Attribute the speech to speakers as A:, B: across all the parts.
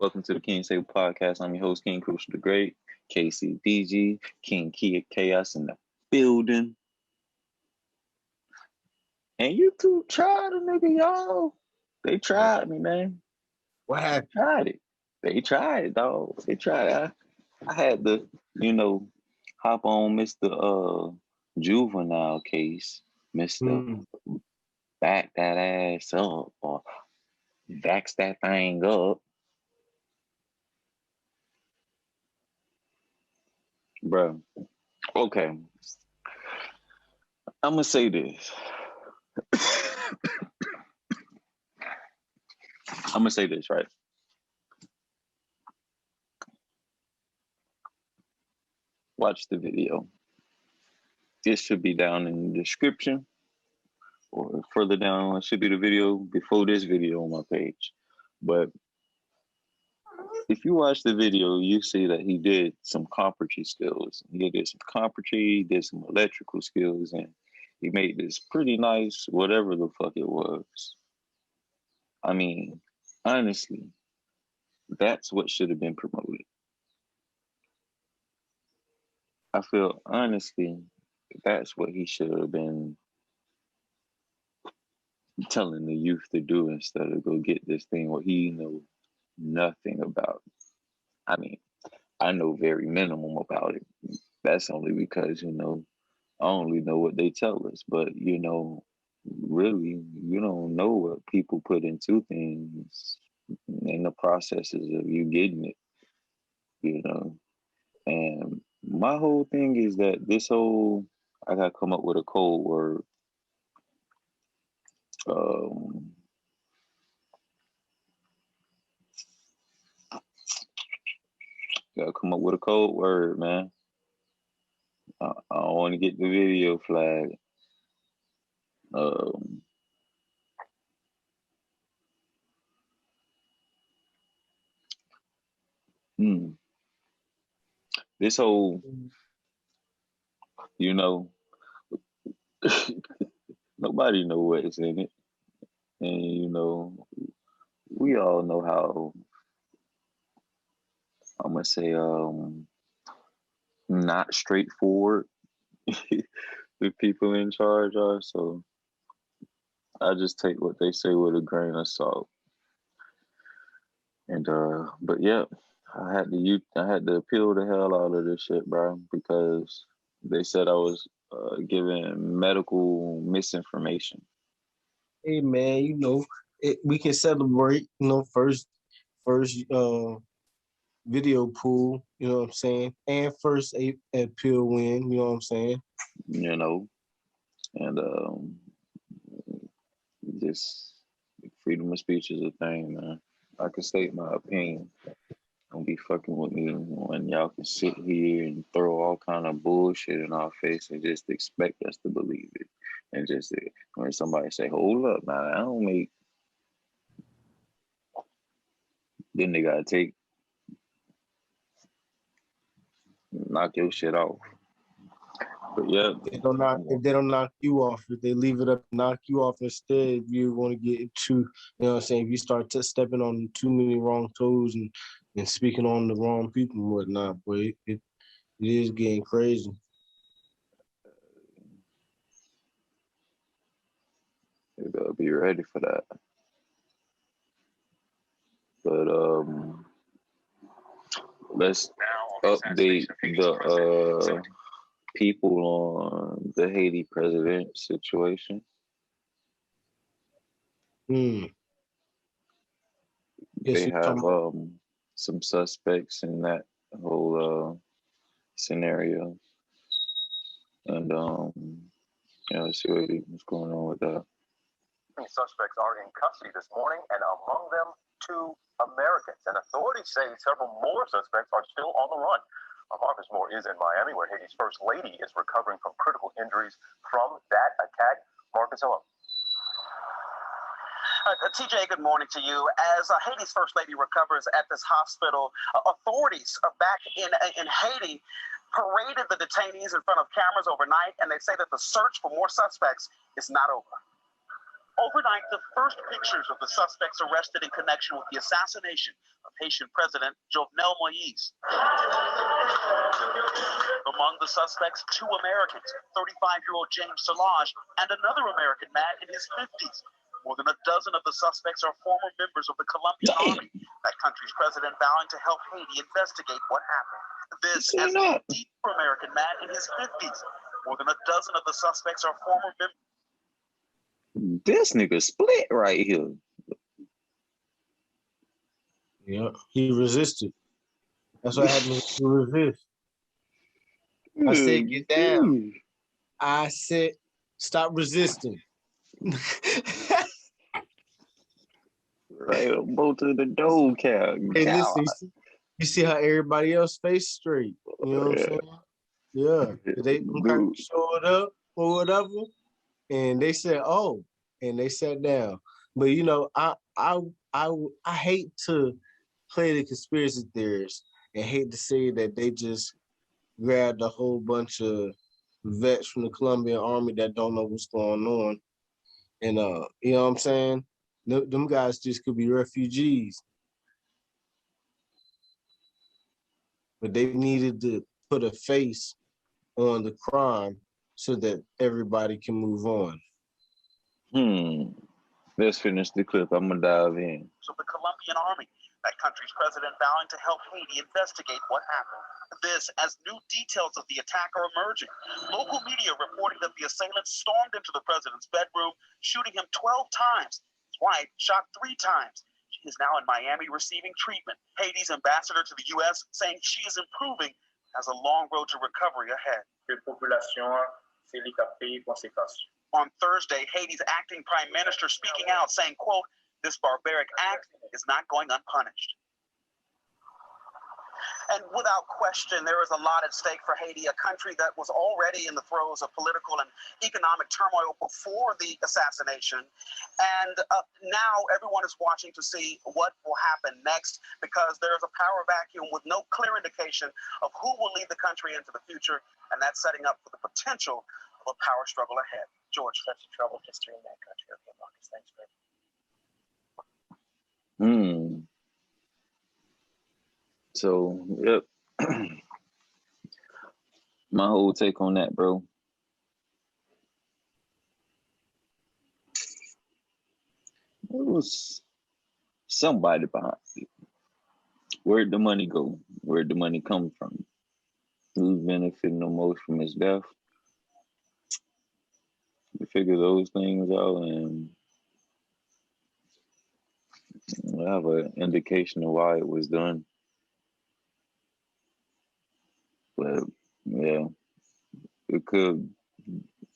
A: Welcome to the KingsTablePodcast. I'm your host, King Crucial the Great, KCDG, King Kia Chaos in the building. And YouTube tried a nigga, y'all. They tried me, man.
B: What happened?
A: Tried it. They tried it, dog. They tried it. I had to, hop on Mr. Juvenile case, Mr. Back that ass up or vax that thing up. Bro, okay. I'm gonna say this. Right? Watch the video. This should be down in the description or further down. It should be the video before this video on my page. But if you watch the video, you see that he did some carpentry skills. He did some carpentry, he did some electrical skills, and he made this pretty nice, whatever the fuck it was. I mean, honestly, that's what should have been promoted. I feel, honestly, that's what he should have been telling the youth to do instead of go get this thing what he knows nothing about. I mean, I know very minimum about it. That's only because, I only know what they tell us. But, really, you don't know what people put into things in the processes of you getting it, And my whole thing is that I got to come up with a code word. Gotta come up with a code word, man. I don't want to get the video flag. This whole, nobody know what's in it. And, we all know how, I'm going to say, not straightforward the people in charge are. So I just take what they say with a grain of salt. And, but yeah, I had to appeal the hell out of this shit, bro, because they said I was giving medical misinformation.
B: Hey man, we can celebrate, first video pool, you know what I'm saying? And first appeal win, you know what I'm saying?
A: And this freedom of speech is a thing, man. I can state my opinion. Don't be fucking with me when y'all can sit here and throw all kind of bullshit in our face and just expect us to believe it. And just when somebody say, hold up, man, I don't make, then they gotta knock your shit off. But yeah,
B: if they don't knock you off, if they leave it up, knock you off instead, you're going to get into, you know what I'm saying, if you start stepping on too many wrong toes and speaking on the wrong people and whatnot, boy, it is getting crazy.
A: You gotta be ready for that. But let's update the people on the Haiti president situation. They have some suspects in that whole scenario, and let's see what's going on with that.
C: Suspects are in custody this morning, and among them, 2 Americans. And authorities say several more suspects are still on the run. Marcus Moore is in Miami, where Haiti's first lady is recovering from critical injuries from that attack. Marcus, hello.
D: TJ, good morning to you. As Haiti's first lady recovers at this hospital, authorities back in Haiti paraded the detainees in front of cameras overnight, and they say that the search for more suspects is not over. Overnight, the first pictures of the suspects arrested in connection with the assassination of Haitian President Jovenel Moïse. Among the suspects, two Americans, 35-year-old James Solage and another American man in his 50s. More than a dozen of the suspects are former members of the Colombian Army, that country's president vowing to help Haiti investigate what happened. This as a deeper American man in his 50s. More than a dozen of the suspects are former members.
A: This nigga split right here.
B: Yeah, he resisted. That's what happened to resist. I said, get down. I said, stop resisting.
A: Right up both of the door cap.
B: Hey, listen, you see how everybody else face straight. You know what I'm saying? Yeah. They showed up or whatever, and they said, oh, and they sat down. But you know, I hate to play the conspiracy theorists and hate to say that they just grabbed a whole bunch of vets from the Colombian Army that don't know what's going on. And you know what I'm saying? Them guys just could be refugees. But they needed to put a face on the crime so that everybody can move on.
A: Let's finish the clip. I'm gonna dive in.
D: So the Colombian Army, that country's president vowing to help Haiti investigate what happened. This as new details of the attack are emerging. Local media reporting that the assailants stormed into the president's bedroom, shooting him 12 times. His wife shot 3 times. She is now in Miami receiving treatment. Haiti's ambassador to the U.S. saying she is improving, has a long road to recovery ahead. On Thursday, Haiti's acting prime minister speaking out, saying, quote, "This barbaric act is not going unpunished." And without question, there is a lot at stake for Haiti, a country that was already in the throes of political and economic turmoil before the assassination. And now everyone is watching to see what will happen next, because there is a power vacuum with no clear indication of who will lead the country into the future, and that's setting up for the potential of a power struggle ahead. George, such a troubled history in that country. Okay, Marcus, thanks, man.
A: So, yep. My whole take on that, bro. It was somebody behind it. Where'd the money go? Where'd the money come from? Who's benefiting the most from his death? You figure those things out, and we have an indication of why it was done. But yeah, it could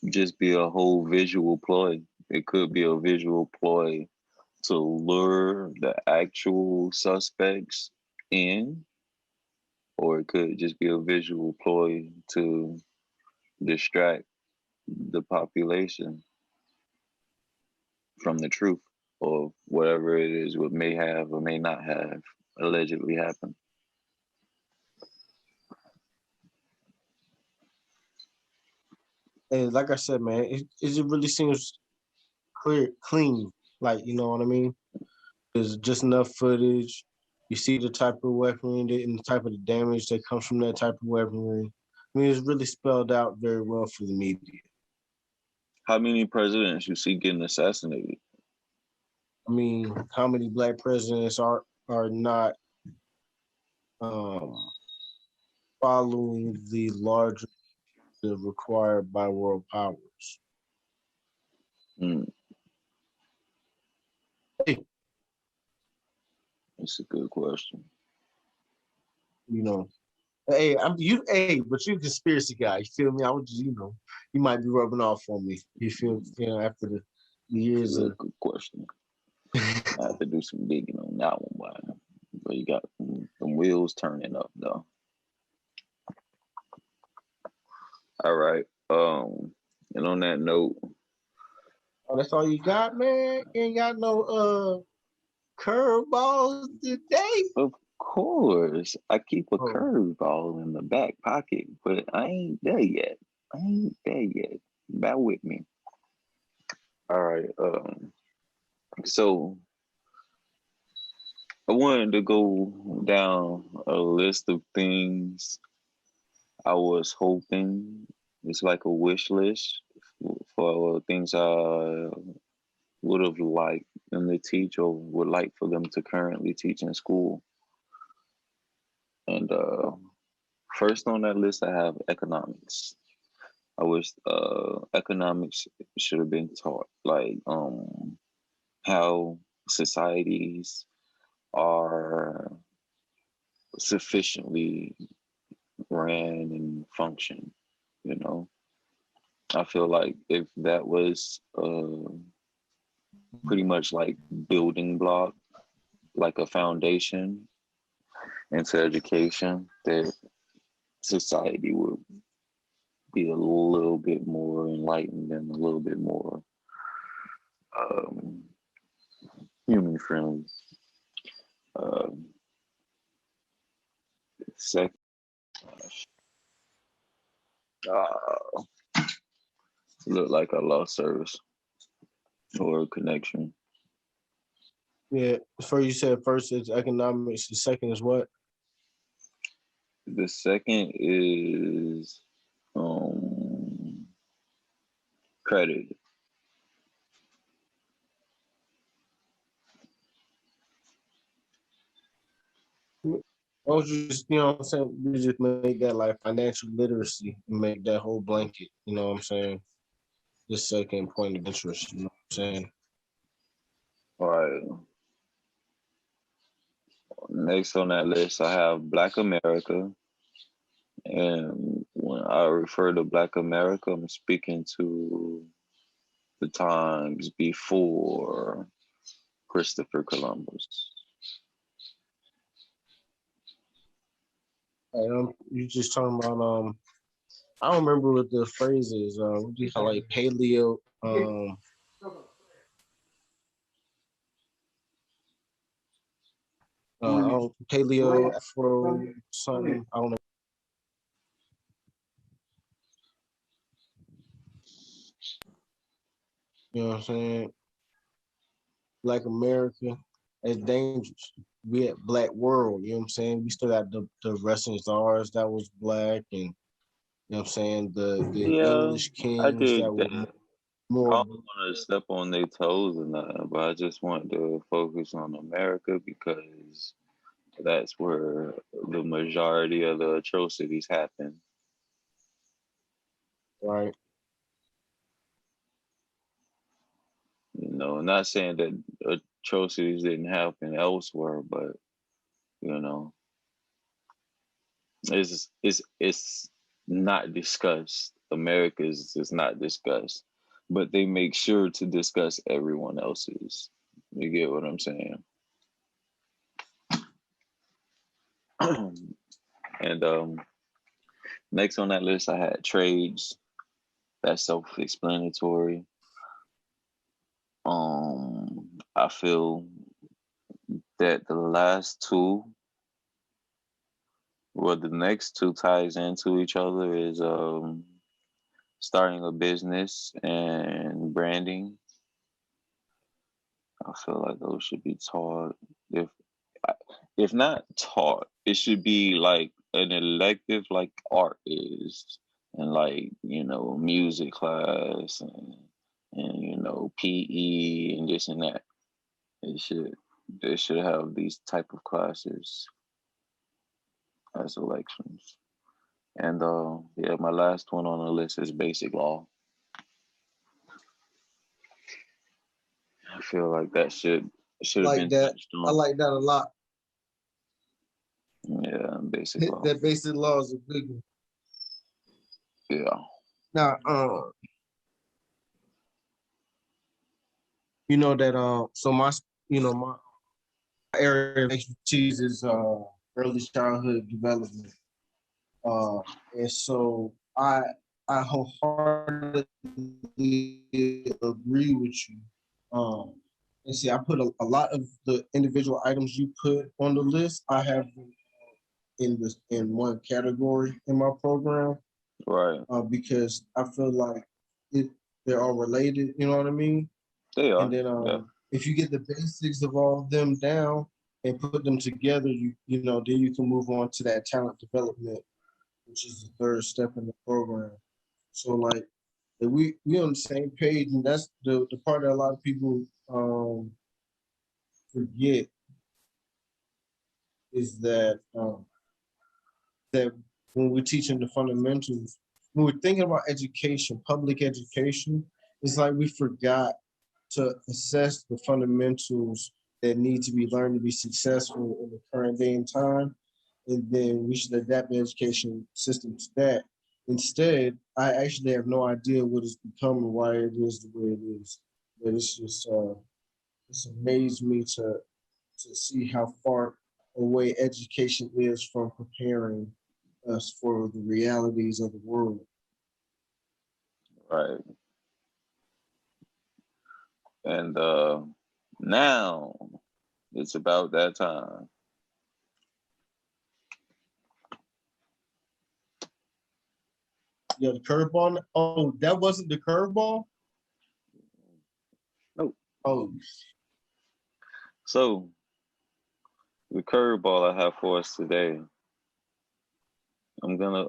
A: just be a whole visual ploy. It could be a visual ploy to lure the actual suspects in, or it could just be a visual ploy to distract the population from the truth of whatever it is what may have or may not have allegedly happened.
B: And like I said, man, it really seems clean. Like, you know what I mean? There's just enough footage. You see the type of weaponry and the type of the damage that comes from that type of weaponry. I mean, it's really spelled out very well for the media.
A: How many presidents you see getting assassinated?
B: I mean, how many black presidents are not following the larger required by world powers?
A: That's a good question.
B: You know, hey, but you're a conspiracy guy. You feel me? I would, you might be rubbing off on me. You feel, after the years of.
A: Good question. I have to do some digging on that one, but you got some wheels turning up though. All right. And on that note.
B: Oh, that's all you got, man? You ain't got no curveballs today?
A: Of course. I keep a curveball in the back pocket, but I ain't there yet. Bear with me. All right. So I wanted to go down a list of things I was hoping. It's like a wish list for things I would have liked them to teach or would like for them to currently teach in school. And first on that list, I have economics. I wish economics should have been taught, like how societies are sufficiently ran and function. You know, I feel like if that was pretty much like building block, like a foundation into education, that society would be a little bit more enlightened and a little bit more um, human friendly. Um, Second, uh, look like I lost service or connection.
B: Yeah, first you said first is economics. The second is what?
A: The second is um, credit.
B: I was just, what I'm saying, we just make that like financial literacy and make that whole blanket, you know what I'm saying? The second point of interest, you know what I'm saying?
A: All right. Next on that list, I have Black America. And when I refer to Black America, I'm speaking to the times before Christopher Columbus.
B: You just talking about I don't remember what the phrase is. What do you call like paleo paleo Afro something. I don't know. You know what I'm saying? Black America is dangerous. We at Black World, you know what I'm saying? We still got the wrestling stars that was black, and you know what I'm saying, the
A: Yeah,
B: English
A: I
B: kings that
A: did
B: were
A: that. I
B: more
A: don't want to step on their toes or nothing, but I just want to focus on America because that's where the majority of the atrocities happen.
B: right.
A: You know, not saying that atrocities didn't happen elsewhere, but you know, it's not discussed. America's is not discussed, but they make sure to discuss everyone else's. You get what I'm saying? And next on that list, I had trades. That's self-explanatory. I feel that the last two, well, the next two ties into each other is starting a business and branding. I feel like those should be taught. If if not taught, it should be like an elective, like art is, and like music class and PE and this and that. It should they should have these type of classes as elections. And yeah, my last one on the list is basic law. I feel like that should have
B: Like
A: been
B: that.
A: touched
B: I
A: on.
B: like that a lot.
A: Yeah, basic law.
B: That basic law is a big one.
A: Yeah.
B: Now, you know that so my area of expertise is early childhood development. And so I wholeheartedly agree with you. And see, I put a lot of the individual items you put on the list. I have in one category in my program,
A: Right.
B: because I feel like it they're all related. You know what I mean?
A: They are.
B: And then
A: Yeah.
B: if you get the basics of all of them down and put them together, you know, then you can move on to that talent development, which is the third step in the program. So like we on the same page, and that's the part that a lot of people forget is that that when we're teaching the fundamentals, when we're thinking about education, public education, it's like we forgot to assess the fundamentals that need to be learned to be successful in the current day and time. And then we should adapt the education system to that. Instead, I actually have no idea what it's become and why it is the way it is. But it's just it's amazed me to see how far away education is from preparing us for the realities of the world.
A: Right. And now it's about that time.
B: Yeah, the curveball. Oh, that wasn't the curveball?
A: Nope.
B: Oh,
A: So the curveball I have for us today, I'm gonna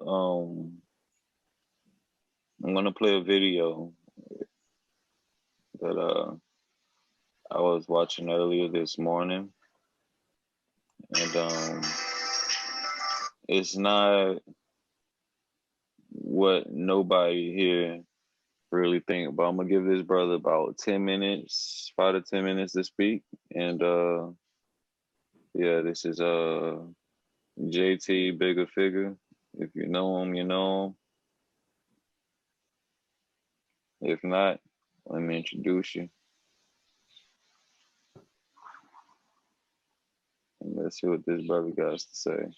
A: play a video that I was watching earlier this morning, and it's not what nobody here really think about. I'm gonna give this brother about 10 minutes, 5 to 10 minutes to speak, and yeah, this is JT Bigger Figure. If you know him, you know him. If not, let me introduce you. And let's see what this brother got to say.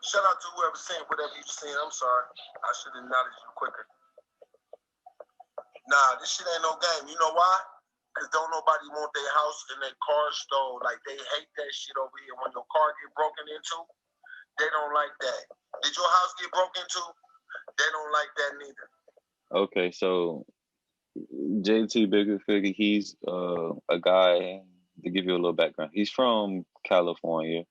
E: Shout out to whoever's saying whatever you're saying. I'm sorry. I should have acknowledged you quicker. Nah, this shit ain't no game. You know why? Because don't nobody want their house and their car stole. Like, they hate that shit over here. When your car get broken into, they don't like that. Did your house get broken into? They don't like that neither.
A: Okay, so JT Bigger Figure, he's a guy, to give you a little background, he's from California,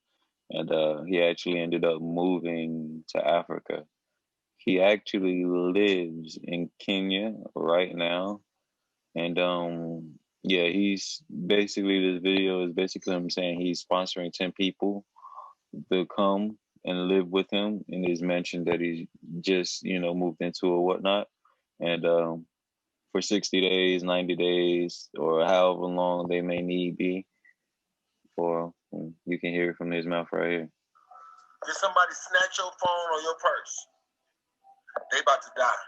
A: and he actually ended up moving to Africa. He actually lives in Kenya right now, and yeah, he's basically, this video is basically him saying he's sponsoring 10 people to come and live with him in his mansion that he just, moved into or whatnot. And for 60 days, 90 days, or however long they may need be, or you can hear it from his mouth right here.
E: Did somebody snatch your phone or your purse? They about to die.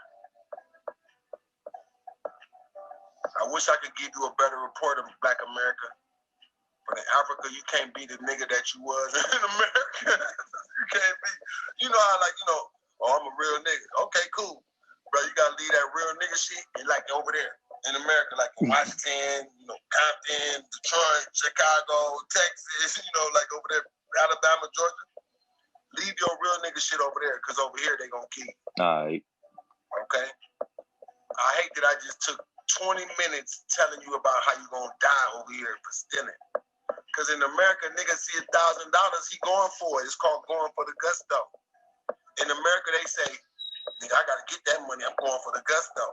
E: I wish I could give you a better report of Black America. But in Africa, you can't be the nigga that you was in America. You can't be. You know how, like, oh, I'm a real nigga. Okay, cool. Bro, you gotta leave that real nigga shit and, like, over there in America, like in Washington, Compton, Detroit, Chicago, Texas, like over there, Alabama, Georgia. Leave your real nigga shit over there, because over here they gonna kill you.
A: All right.
E: Okay? I hate that I just took 20 minutes telling you about how you gonna die over here for stealing. Because in America, nigga see $1,000, he going for it. It's called going for the gusto. In America, they say, nigga, I gotta get that money, I'm going for the gusto.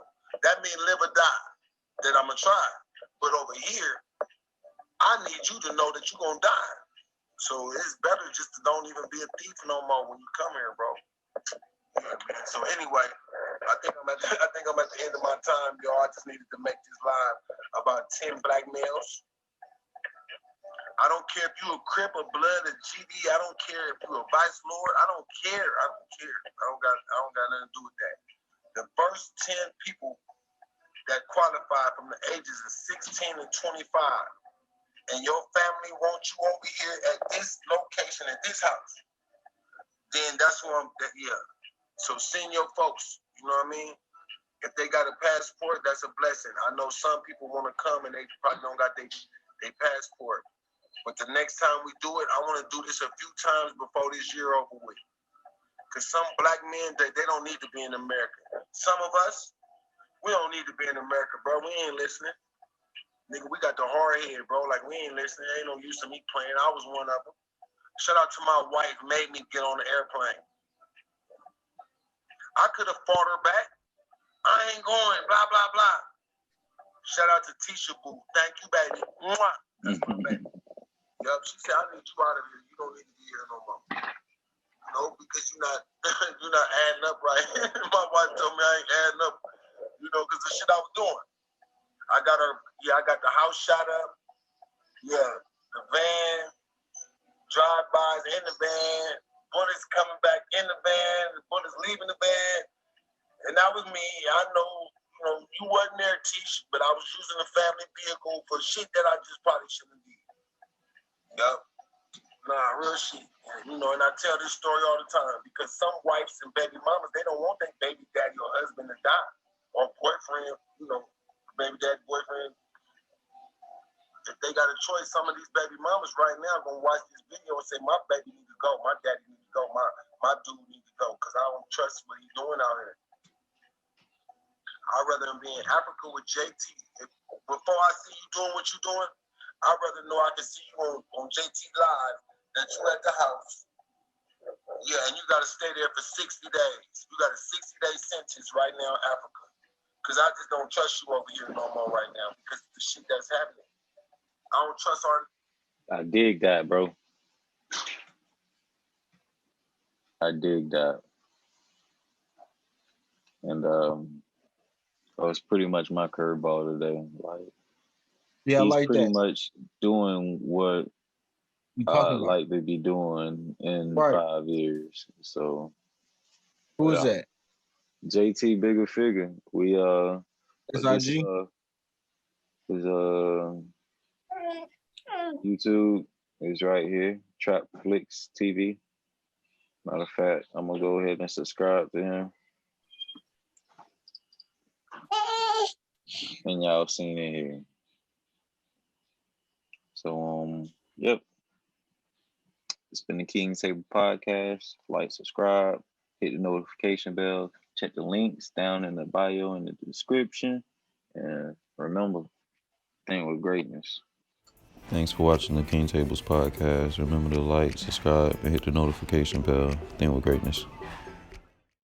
E: That means live or die, that I'ma try. But over here, I need you to know that you're gonna die. So it's better just to don't even be a thief no more when you come here, bro. Yeah, man. So anyway, I think I'm at the end of my time, y'all. I just needed to make this live about 10 black males. I don't care if you a Crip, a Blood, a GD. I don't care if you a Vice Lord. I don't care. I don't got nothing to do with that. The first 10 people that qualify from the ages of 16 to 25, and your family wants you over here at this location, at this house, then that's what yeah. So send your folks, you know what I mean? If they got a passport, that's a blessing. I know some people want to come and they probably don't got their passport. But the next time we do it, I want to do this a few times before this year over with. Because some black men, they don't need to be in America. Some of us, we don't need to be in America, bro. We ain't listening. Nigga, we got the hard head, bro. Like, we ain't listening. Ain't no use to me playing. I was one of them. Shout out to my wife, made me get on the airplane. I could have fought her back. I ain't going, blah, blah, blah. Shout out to Tisha Boo. Thank you, baby. Mwah. That's my baby. Yup, she said, I need you out of here. You don't need to be here no more. No, because you're not adding up right. My wife told me I ain't adding up, because the shit I was doing. I got the house shot up. Yeah, the van, drive-bys in the van, bullets coming back in the van, the bullets leaving the van. And that was me. I know, you wasn't there, Tish, but I was using a family vehicle for shit that I just probably shouldn't have did. Yup. Nah, real shit. And I tell this story all the time because some wives and baby mamas, they don't want their baby daddy or husband to die. Or boyfriend, baby daddy, boyfriend. If they got a choice, some of these baby mamas right now are going to watch this video and say, my baby need to go, my daddy need to go, my dude need to go because I don't trust what he's doing out here. I'd rather be in Africa with JT. Before I see you doing what you're doing, I'd rather know I can see you on JT Live than you at the house. Yeah, and you got to stay there for 60 days. You got a 60-day sentence right now in Africa. Because I just don't trust you over here no more right now because of the shit that's happening. I don't trust our...
A: I dig that, bro. I dig that. And that was pretty much my curveball today. Like,
B: yeah, I
A: he's
B: like
A: pretty
B: that.
A: much doing what I like to be doing in 5 years. So
B: who is that?
A: JT Bigger Figure. We
B: SIG?
A: His YouTube is right here. Trap Flicks TV. Matter of fact, I'm gonna go ahead and subscribe to him. And y'all seen it here. So yep. It's been the King's Table Podcast. Like, subscribe, hit the notification bell, check the links down in the bio in the description. And remember, think with greatness.
F: Thanks for watching the King Tables Podcast. Remember to like, subscribe, and hit the notification bell. Think with greatness.